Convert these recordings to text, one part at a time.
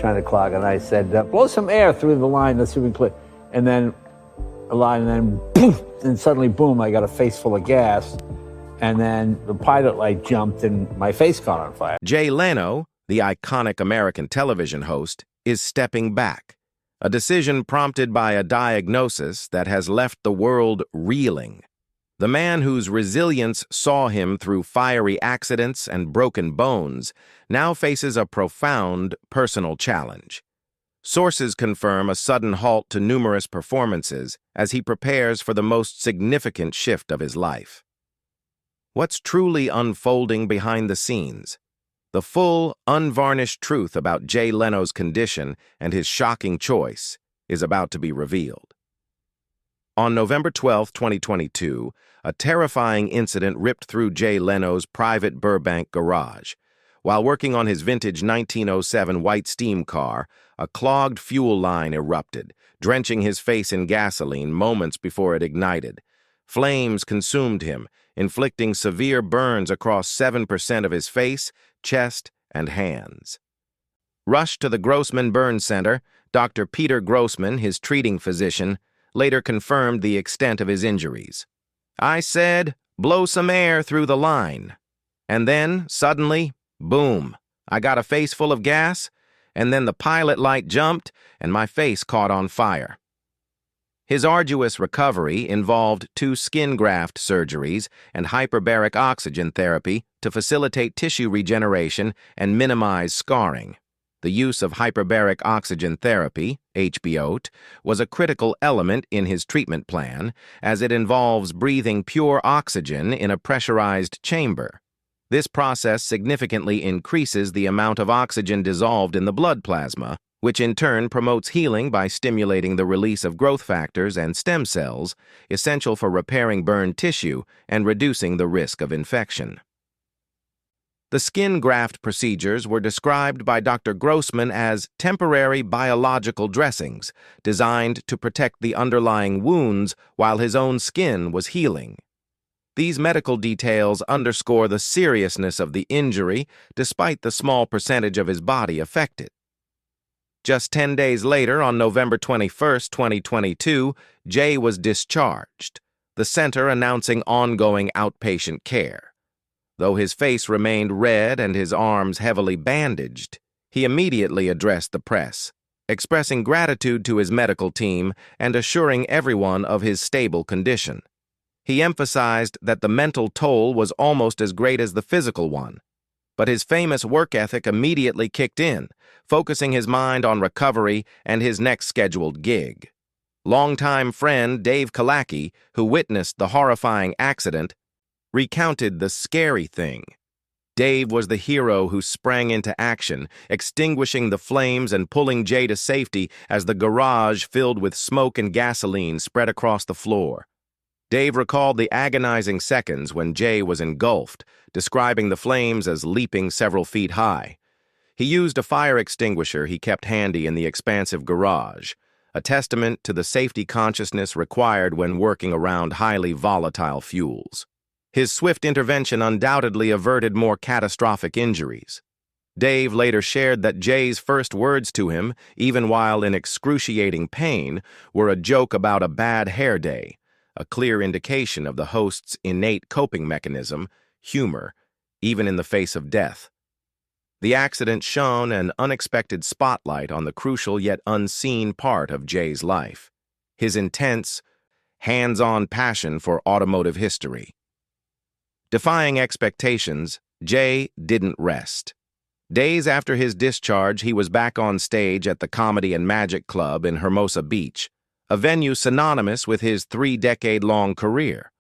kind of clog, and I said, blow some air through the line, let's see if we can clear. And then a line, and then poof, and suddenly, boom, I got a face full of gas. And then the pilot light jumped and my face caught on fire. Jay Leno, the iconic American television host, is stepping back, a decision prompted by a diagnosis that has left the world reeling. The man whose resilience saw him through fiery accidents and broken bones now faces a profound personal challenge. Sources confirm a sudden halt to numerous performances as he prepares for the most significant shift of his life. What's truly unfolding behind the scenes? The full, unvarnished truth about Jay Leno's condition and his shocking choice is about to be revealed. On November 12, 2022, a terrifying incident ripped through Jay Leno's private Burbank garage. While working on his vintage 1907 white steam car, a clogged fuel line erupted, drenching his face in gasoline moments before it ignited. Flames consumed him, inflicting severe burns across 7% of his face, chest, and hands. Rushed to the Grossman Burn Center, Dr. Peter Grossman, his treating physician, later confirmed the extent of his injuries. I said, blow some air through the line. And then, suddenly, boom, I got a face full of gas, and then the pilot light jumped, and my face caught on fire. His arduous recovery involved 2 skin graft surgeries and hyperbaric oxygen therapy to facilitate tissue regeneration and minimize scarring. The use of hyperbaric oxygen therapy, HBOT, was a critical element in his treatment plan, as it involves breathing pure oxygen in a pressurized chamber. This process significantly increases the amount of oxygen dissolved in the blood plasma, which in turn promotes healing by stimulating the release of growth factors and stem cells, essential for repairing burned tissue and reducing the risk of infection. The skin graft procedures were described by Dr. Grossman as temporary biological dressings designed to protect the underlying wounds while his own skin was healing. These medical details underscore the seriousness of the injury despite the small percentage of his body affected. Just 10 days later, on November 21, 2022, Jay was discharged, the center announcing ongoing outpatient care. Though his face remained red and his arms heavily bandaged, he immediately addressed the press, expressing gratitude to his medical team and assuring everyone of his stable condition. He emphasized that the mental toll was almost as great as the physical one, but his famous work ethic immediately kicked in, focusing his mind on recovery and his next scheduled gig. Longtime friend Dave Kalaki, who witnessed the horrifying accident, recounted the scary thing. Dave was the hero who sprang into action, extinguishing the flames and pulling Jay to safety as the garage filled with smoke and gasoline spread across the floor. Dave recalled the agonizing seconds when Jay was engulfed, describing the flames as leaping several feet high. He used a fire extinguisher he kept handy in the expansive garage, a testament to the safety consciousness required when working around highly volatile fuels. His swift intervention undoubtedly averted more catastrophic injuries. Dave later shared that Jay's first words to him, even while in excruciating pain, were a joke about a bad hair day, a clear indication of the host's innate coping mechanism, humor, even in the face of death. The accident shone an unexpected spotlight on the crucial yet unseen part of Jay's life, his intense, hands-on passion for automotive history. Defying expectations, Jay didn't rest. Days after his discharge, he was back on stage at the Comedy and Magic Club in Hermosa Beach, a venue synonymous with his 3-decade-long career.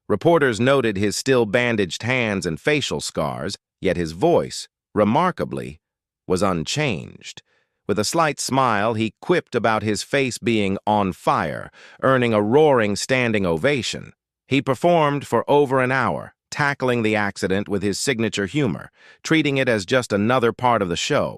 Reporters noted his still bandaged hands and facial scars, yet his voice, remarkably, was unchanged. With a slight smile, he quipped about his face being on fire, earning a roaring standing ovation. He performed for over an hour, tackling the accident with his signature humor, treating it as just another part of the show.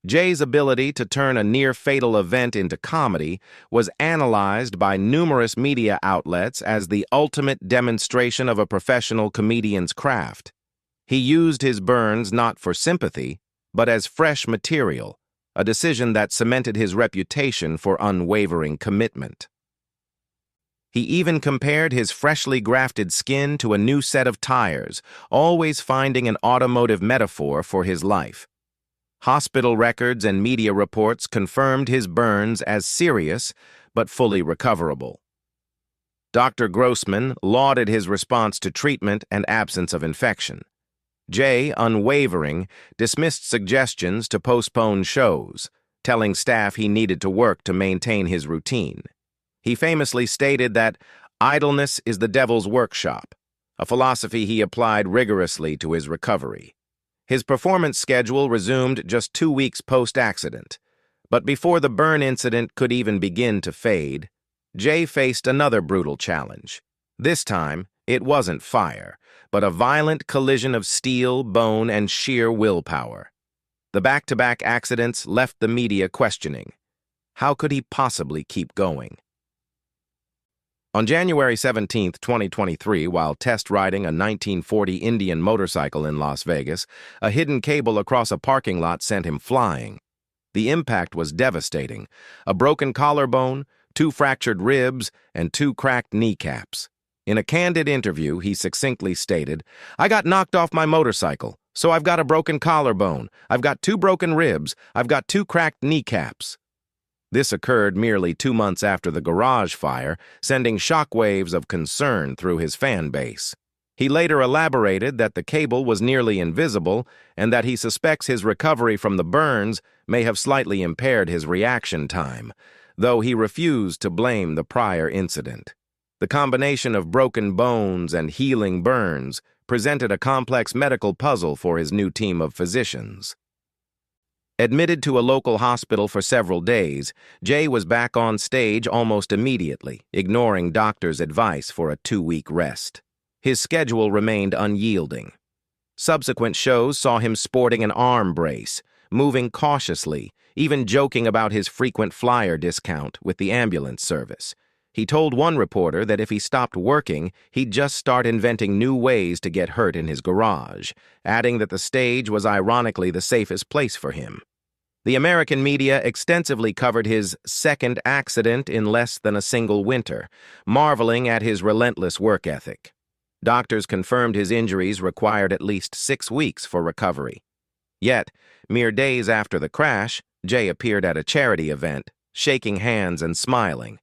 Jay's ability to turn a near-fatal event into comedy was analyzed by numerous media outlets as the ultimate demonstration of a professional comedian's craft. He used his burns not for sympathy, but as fresh material, a decision that cemented his reputation for unwavering commitment. He even compared his freshly grafted skin to a new set of tires, always finding an automotive metaphor for his life. Hospital records and media reports confirmed his burns as serious but fully recoverable. Dr. Grossman lauded his response to treatment and absence of infection. Jay, unwavering, dismissed suggestions to postpone shows, telling staff he needed to work to maintain his routine. He famously stated that idleness is the devil's workshop, a philosophy he applied rigorously to his recovery. His performance schedule resumed just 2 weeks post-accident, but before the burn incident could even begin to fade, Jay faced another brutal challenge. This time, it wasn't fire, but a violent collision of steel, bone, and sheer willpower. The back-to-back accidents left the media questioning. How could he possibly keep going? On January 17, 2023, while test riding a 1940 Indian motorcycle in Las Vegas, a hidden cable across a parking lot sent him flying. The impact was devastating: a broken collarbone, 2 fractured ribs, and 2 cracked kneecaps. In a candid interview, he succinctly stated, "I got knocked off my motorcycle, so I've got a broken collarbone, I've got 2 broken ribs, I've got 2 cracked kneecaps." This occurred merely 2 months after the garage fire, sending shockwaves of concern through his fan base. He later elaborated that the cable was nearly invisible and that he suspects his recovery from the burns may have slightly impaired his reaction time, though he refused to blame the prior incident. The combination of broken bones and healing burns presented a complex medical puzzle for his new team of physicians. Admitted to a local hospital for several days, Jay was back on stage almost immediately, ignoring doctors' advice for a 2-week rest. His schedule remained unyielding. Subsequent shows saw him sporting an arm brace, moving cautiously, even joking about his frequent flyer discount with the ambulance service. He told one reporter that if he stopped working, he'd just start inventing new ways to get hurt in his garage, adding that the stage was ironically the safest place for him. The American media extensively covered his second accident in less than a single winter, marveling at his relentless work ethic. Doctors confirmed his injuries required at least 6 weeks for recovery. Yet, mere days after the crash, Jay appeared at a charity event, shaking hands and smiling.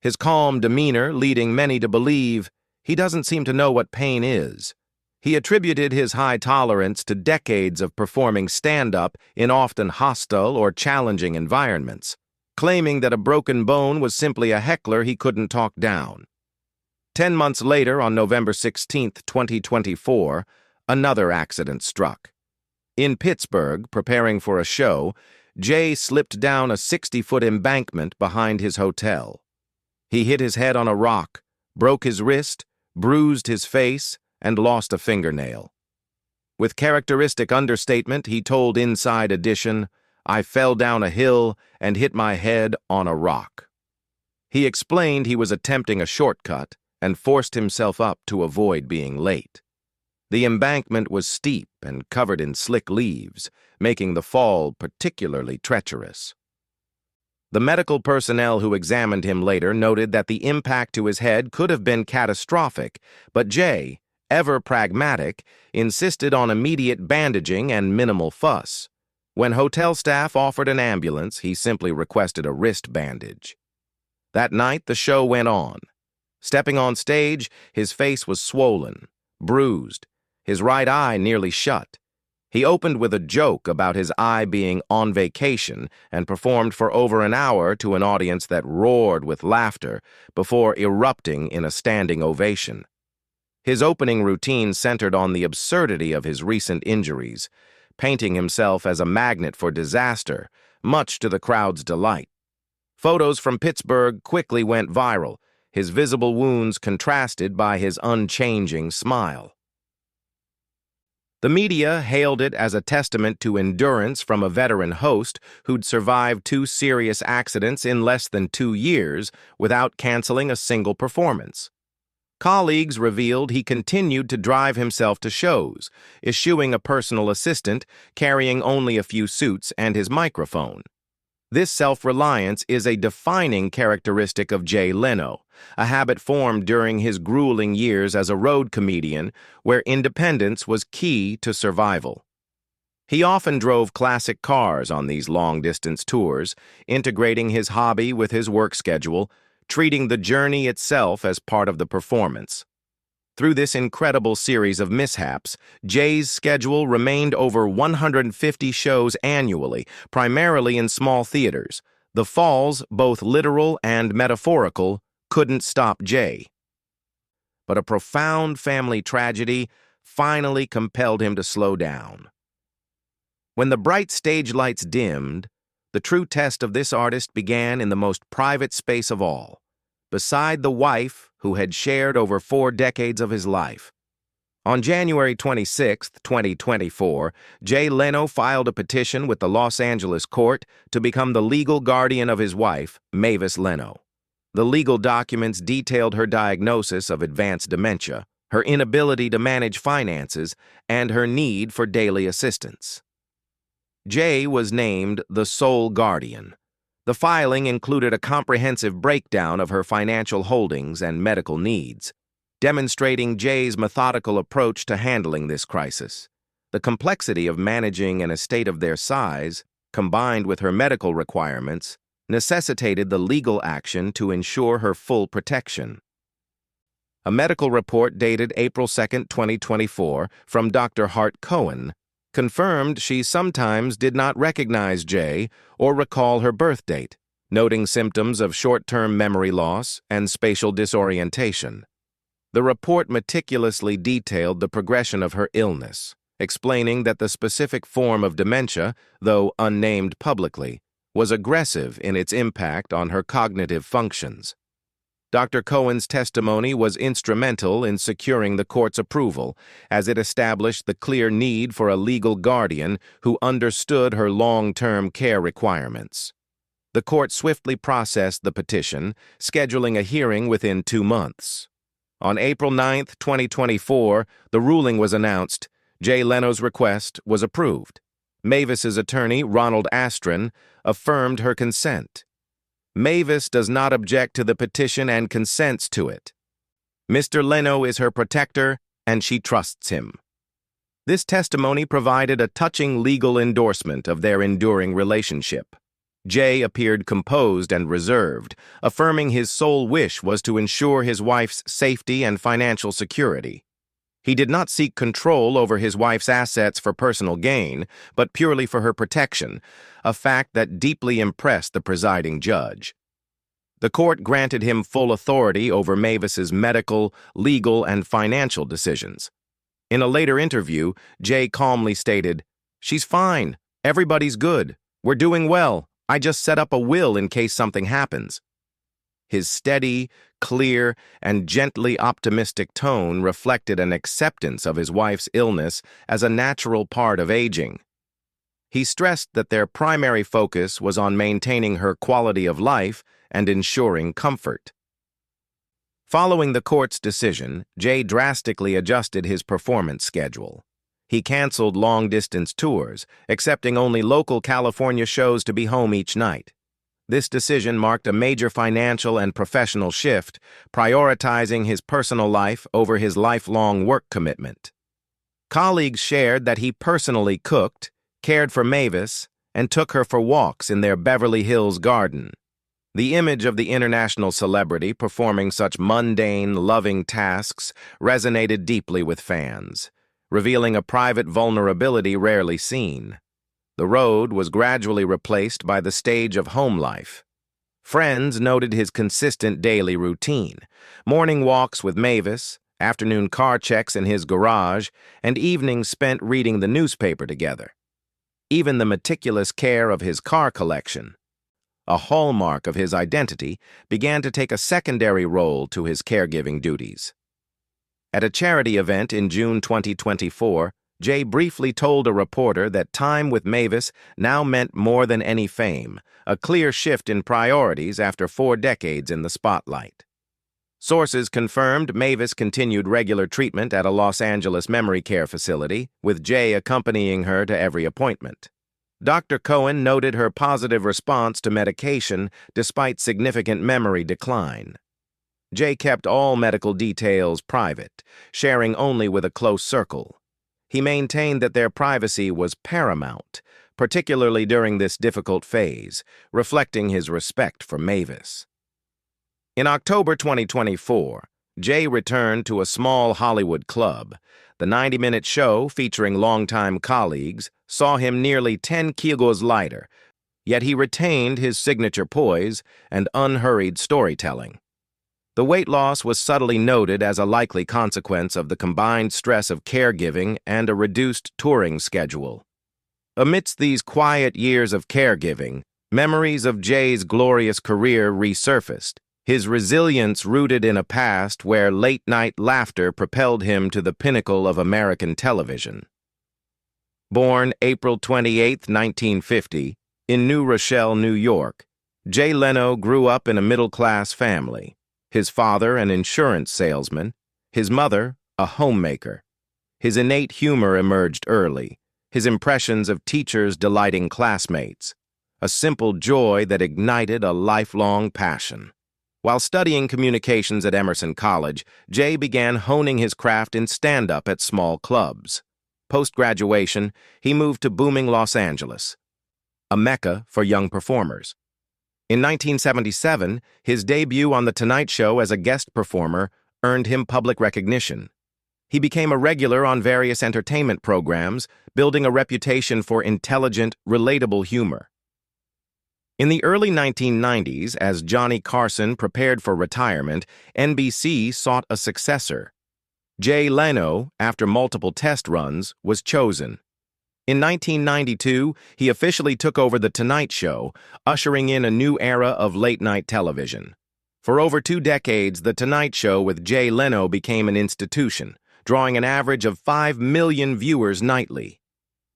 His calm demeanor leading many to believe he doesn't seem to know what pain is. He attributed his high tolerance to decades of performing stand-up in often hostile or challenging environments, claiming that a broken bone was simply a heckler he couldn't talk down. 10 months later, on November 16, 2024, another accident struck. In Pittsburgh, preparing for a show, Jay slipped down a 60-foot embankment behind his hotel. He hit his head on a rock, broke his wrist, bruised his face, and lost a fingernail. With characteristic understatement, he told Inside Edition, "I fell down a hill and hit my head on a rock." He explained he was attempting a shortcut and forced himself up to avoid being late. The embankment was steep and covered in slick leaves, making the fall particularly treacherous. The medical personnel who examined him later noted that the impact to his head could have been catastrophic, but Jay, ever pragmatic, insisted on immediate bandaging and minimal fuss. When hotel staff offered an ambulance, he simply requested a wrist bandage. That night, the show went on. Stepping on stage, his face was swollen, bruised, his right eye nearly shut. He opened with a joke about his eye being on vacation and performed for over an hour to an audience that roared with laughter before erupting in a standing ovation. His opening routine centered on the absurdity of his recent injuries, painting himself as a magnet for disaster, much to the crowd's delight. Photos from Pittsburgh quickly went viral, his visible wounds contrasted by his unchanging smile. The media hailed it as a testament to endurance from a veteran host who'd survived 2 serious accidents in less than 2 years without canceling a single performance. Colleagues revealed he continued to drive himself to shows, eschewing a personal assistant, carrying only a few suits and his microphone. This self-reliance is a defining characteristic of Jay Leno, a habit formed during his grueling years as a road comedian where independence was key to survival. He often drove classic cars on these long-distance tours, integrating his hobby with his work schedule, treating the journey itself as part of the performance. Through this incredible series of mishaps, Jay's schedule remained over 150 shows annually, primarily in small theaters. The falls, both literal and metaphorical, couldn't stop Jay. But a profound family tragedy finally compelled him to slow down. When the bright stage lights dimmed, the true test of this artist began in the most private space of all, beside the wife who had shared over 4 decades of his life. On January 26, 2024, Jay Leno filed a petition with the Los Angeles court to become the legal guardian of his wife, Mavis Leno. The legal documents detailed her diagnosis of advanced dementia, her inability to manage finances, and her need for daily assistance. Jay was named the sole guardian. The filing included a comprehensive breakdown of her financial holdings and medical needs, demonstrating Jay's methodical approach to handling this crisis. The complexity of managing an estate of their size, combined with her medical requirements, necessitated the legal action to ensure her full protection. A medical report dated April 2, 2024, from Dr. Hart Cohen confirmed she sometimes did not recognize Jay or recall her birth date, noting symptoms of short-term memory loss and spatial disorientation. The report meticulously detailed the progression of her illness, explaining that the specific form of dementia, though unnamed publicly, was aggressive in its impact on her cognitive functions. Dr. Cohen's testimony was instrumental in securing the court's approval, as it established the clear need for a legal guardian who understood her long-term care requirements. The court swiftly processed the petition, scheduling a hearing within 2 months. On April 9, 2024, the ruling was announced. Jay Leno's request was approved. Mavis's attorney, Ronald Astron, affirmed her consent. Mavis does not object to the petition and consents to it. Mr. Leno is her protector, and she trusts him. This testimony provided a touching legal endorsement of their enduring relationship. Jay appeared composed and reserved, affirming his sole wish was to ensure his wife's safety and financial security. He did not seek control over his wife's assets for personal gain, but purely for her protection, a fact that deeply impressed the presiding judge. The court granted him full authority over Mavis's medical, legal, and financial decisions. In a later interview, Jay calmly stated, "She's fine. Everybody's good. We're doing well. I just set up a will in case something happens." His steady, clear, and gently optimistic tone reflected an acceptance of his wife's illness as a natural part of aging. He stressed that their primary focus was on maintaining her quality of life and ensuring comfort. Following the court's decision, Jay drastically adjusted his performance schedule. He canceled long-distance tours, accepting only local California shows to be home each night. This decision marked a major financial and professional shift, prioritizing his personal life over his lifelong work commitment. Colleagues shared that he personally cooked, cared for Mavis, and took her for walks in their Beverly Hills garden. The image of the international celebrity performing such mundane, loving tasks resonated deeply with fans, revealing a private vulnerability rarely seen. The road was gradually replaced by the stage of home life. Friends noted his consistent daily routine: morning walks with Mavis, afternoon car checks in his garage, and evenings spent reading the newspaper together. Even the meticulous care of his car collection, a hallmark of his identity, began to take a secondary role to his caregiving duties. At a charity event in June 2024, Jay briefly told a reporter that time with Mavis now meant more than any fame, a clear shift in priorities after 4 decades in the spotlight. Sources confirmed Mavis continued regular treatment at a Los Angeles memory care facility, with Jay accompanying her to every appointment. Dr. Cohen noted her positive response to medication despite significant memory decline. Jay kept all medical details private, sharing only with a close circle. He maintained that their privacy was paramount, particularly during this difficult phase, reflecting his respect for Mavis. In October 2024, Jay returned to a small Hollywood club. The 90-minute show, featuring longtime colleagues, saw him nearly 10 kilos lighter, yet he retained his signature poise and unhurried storytelling. The weight loss was subtly noted as a likely consequence of the combined stress of caregiving and a reduced touring schedule. Amidst these quiet years of caregiving, memories of Jay's glorious career resurfaced, his resilience rooted in a past where late-night laughter propelled him to the pinnacle of American television. Born April 28, 1950, in New Rochelle, New York, Jay Leno grew up in a middle-class family. His father, an insurance salesman, his mother, a homemaker. His innate humor emerged early, his impressions of teachers delighting classmates, a simple joy that ignited a lifelong passion. While studying communications at Emerson College, Jay began honing his craft in stand-up at small clubs. Post-graduation, he moved to booming Los Angeles, a mecca for young performers. In 1977, his debut on The Tonight Show as a guest performer earned him public recognition. He became a regular on various entertainment programs, building a reputation for intelligent, relatable humor. In the early 1990s, as Johnny Carson prepared for retirement, NBC sought a successor. Jay Leno, after multiple test runs, was chosen. In 1992, he officially took over The Tonight Show, ushering in a new era of late-night television. For over 2 decades, The Tonight Show with Jay Leno became an institution, drawing an average of 5 million viewers nightly.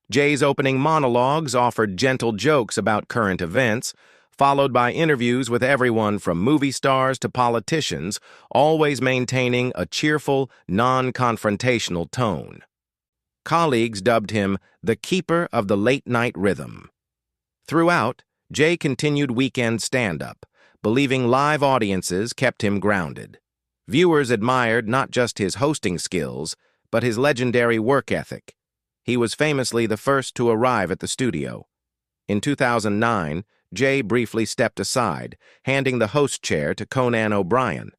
Jay's opening monologues offered gentle jokes about current events, followed by interviews with everyone from movie stars to politicians, always maintaining a cheerful, non-confrontational tone. Colleagues dubbed him the keeper of the late-night rhythm. Throughout, Jay continued weekend stand-up, believing live audiences kept him grounded. Viewers admired not just his hosting skills, but his legendary work ethic. He was famously the first to arrive at the studio. In 2009, Jay briefly stepped aside, handing the host chair to Conan O'Brien.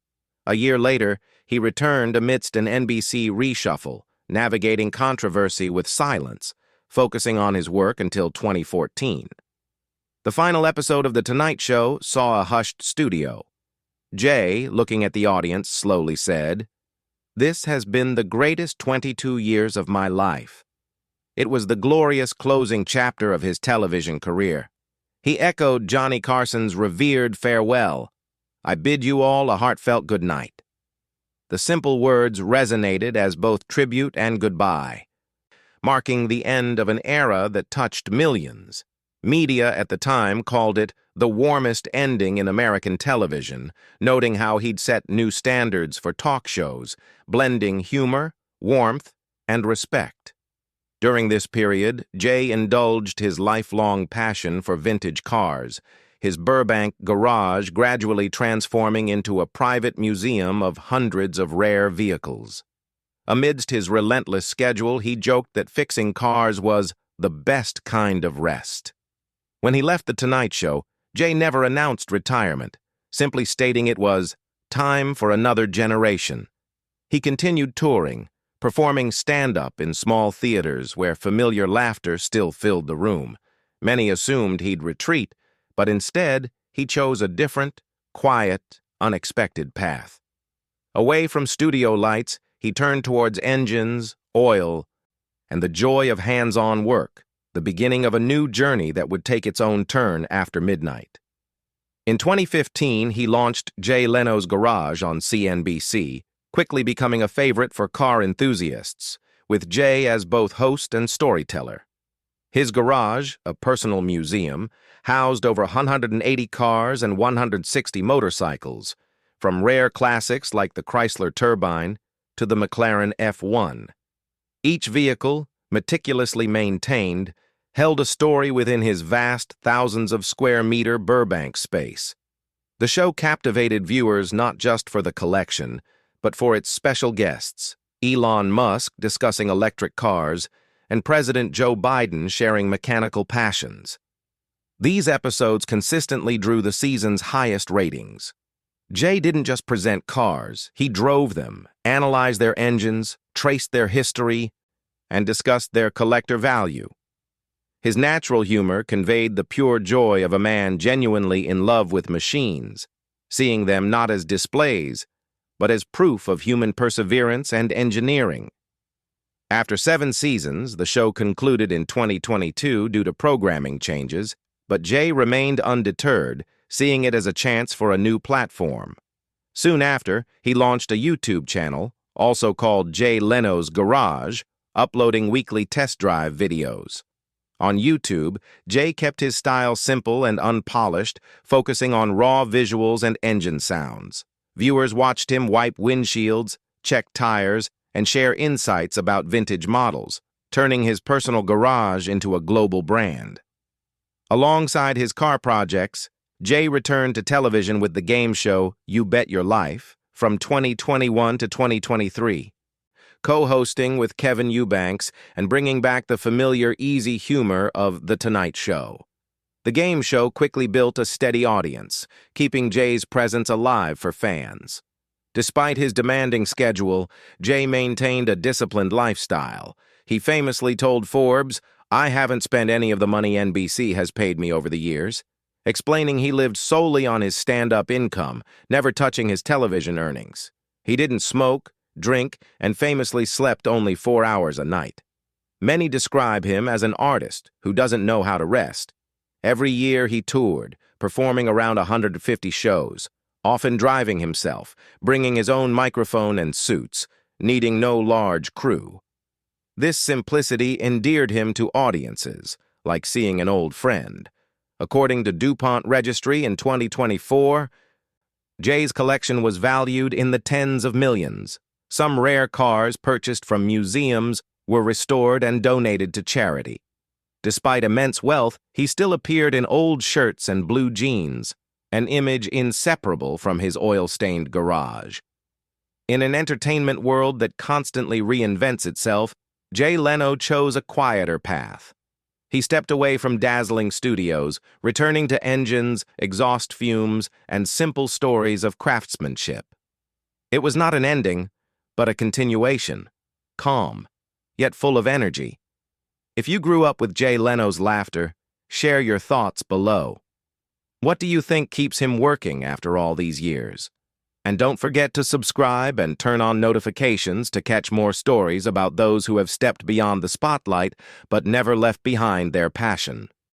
A year later, he returned amidst an NBC reshuffle, navigating controversy with silence, focusing on his work until 2014. The final episode of The Tonight Show saw a hushed studio. Jay, looking at the audience, slowly said, "This has been the greatest 22 years of my life." It was the glorious closing chapter of his television career. He echoed Johnny Carson's revered farewell, "I bid you all a heartfelt good night." The simple words resonated as both tribute and goodbye, marking the end of an era that touched millions. Media at the time called it the warmest ending in American television, noting how he'd set new standards for talk shows, blending humor, warmth, and respect. During this period, Jay indulged his lifelong passion for vintage cars, his Burbank garage gradually transforming into a private museum of hundreds of rare vehicles. Amidst his relentless schedule, he joked that fixing cars was the best kind of rest. When he left The Tonight Show, Jay never announced retirement, simply stating it was time for another generation. He continued touring, performing stand-up in small theaters where familiar laughter still filled the room. Many assumed he'd retreat, but instead, he chose a different, quiet, unexpected path. Away from studio lights, he turned towards engines, oil, and the joy of hands-on work, the beginning of a new journey that would take its own turn after midnight. In 2015, he launched Jay Leno's Garage on CNBC, quickly becoming a favorite for car enthusiasts, with Jay as both host and storyteller. His garage, a personal museum, housed over 180 cars and 160 motorcycles. from rare classics like the Chrysler Turbine to the McLaren F1. Each vehicle, meticulously maintained, held a story within his vast thousands of square meter Burbank space. The show captivated viewers not just for the collection, but for its special guests, Elon Musk discussing electric cars, and President Joe Biden sharing mechanical passions. These episodes consistently drew the season's highest ratings. Jay didn't just present cars, he drove them, analyzed their engines, traced their history, and discussed their collector value. His natural humor conveyed the pure joy of a man genuinely in love with machines, seeing them not as displays, but as proof of human perseverance and engineering. After 7 seasons, the show concluded in 2022 due to programming changes, but Jay remained undeterred, seeing it as a chance for a new platform. Soon after, he launched a YouTube channel, also called Jay Leno's Garage, uploading weekly test drive videos. On YouTube, Jay kept his style simple and unpolished, focusing on raw visuals and engine sounds. Viewers watched him wipe windshields, check tires, and share insights about vintage models, turning his personal garage into a global brand. Alongside his car projects, Jay returned to television with the game show You Bet Your Life from 2021 to 2023. Co-hosting with Kevin Eubanks and bringing back the familiar easy humor of The Tonight Show. The game show quickly built a steady audience, keeping Jay's presence alive for fans. Despite his demanding schedule, Jay maintained a disciplined lifestyle. He famously told Forbes, "I haven't spent any of the money NBC has paid me over the years," explaining he lived solely on his stand-up income, never touching his television earnings. He didn't smoke, drink, and famously slept only 4 hours a night. Many describe him as an artist who doesn't know how to rest. Every year he toured, performing around 150 shows, often driving himself, bringing his own microphone and suits, needing no large crew. This simplicity endeared him to audiences, like seeing an old friend. According to DuPont Registry in 2024, Jay's collection was valued in the tens of millions. Some rare cars purchased from museums were restored and donated to charity. Despite immense wealth, he still appeared in old shirts and blue jeans, an image inseparable from his oil-stained garage. In an entertainment world that constantly reinvents itself, Jay Leno chose a quieter path. He stepped away from dazzling studios, returning to engines, exhaust fumes, and simple stories of craftsmanship. It was not an ending, but a continuation, calm, yet full of energy. If you grew up with Jay Leno's laughter, share your thoughts below. What do you think keeps him working after all these years? And don't forget to subscribe and turn on notifications to catch more stories about those who have stepped beyond the spotlight but never left behind their passion.